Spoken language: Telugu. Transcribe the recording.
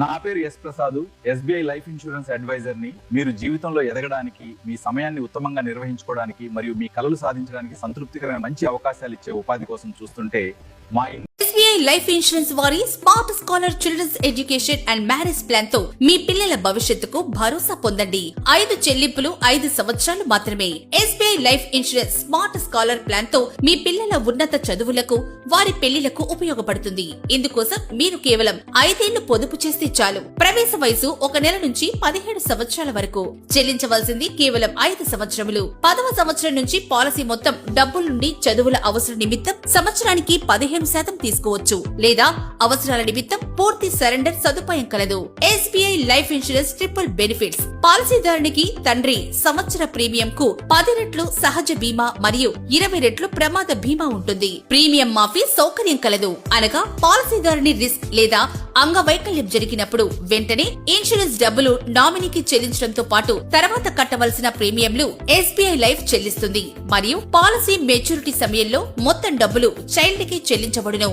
నా పేరు S Prasad, SBI life insurance advisor ని. మీరు జీవితంలో ఎదగడానికి, మీ సమయాన్ని ఉత్తమంగా నిర్వహించుకోవడానికి మరియు మీ కలలు సాధించడానికి సంతృప్తికరమైన మంచి అవకాశాలు ఇచ్చే ఉపాధి కోసం చూస్తుంటే మా ఎస్బీఐ లైఫ్ ఇన్సూరెన్స్ వారి smart scholar children's education and marriage plan తో మీ పిల్లల భవిష్యత్తుకు భరోసా పొందండి. 5 చెల్లింపులు 5 సంవత్సరాలు మాత్రమే. SBI life insurance smart scholar plan తో మీ పిల్లల ఉన్నత చదువులకు, వారి పెళ్లిలకు ఉపయోగపడుతుంది. ఇందుకోసం మీరు కేవలం 5 ఏళ్లు పొదుపు చేస్తే చాలు. ప్రవేశ వయసు 1 నెల నుంచి 17 సంవత్సరాల వరకు. చెల్లించవలసింది కేవలం 5 సంవత్సరములు. 10వ సంవత్సరం నుంచి పాలసీ మొత్తం డబ్బుల నుండి చదువుల అవసరం నిమిత్తం సంవత్సరానికి 15% తీసుకోవచ్చు, లేదా అవసరాల నిమిత్తం పూర్తి సరెండర్ సదుపాయం కలదు. SBI life insurance triple benefits. పాలసీదారునికి తండ్రి సంవత్సర ప్రీమియం కు 10 రెట్లు సహజ బీమా మరియు 20 రెట్లు ప్రమాద బీమా ఉంటుంది. ప్రీమియం మాఫీ సౌకర్యం కలదు. అనగా పాలసీదారుని రిస్క్ లేదా అంగవైకల్యం జరిగినప్పుడు వెంటనే ఇన్సూరెన్స్ డబ్బులు నామినీకి చెల్లించడంతో పాటు తర్వాత కట్టవలసిన ప్రీమియంలు ఎస్బీఐ లైఫ్ చెల్లిస్తుంది. మరియు పాలసీ మెచ్యూరిటీ సమయంలో మొత్తం డబ్బులు చైల్డ్ కి చెల్లించబడును.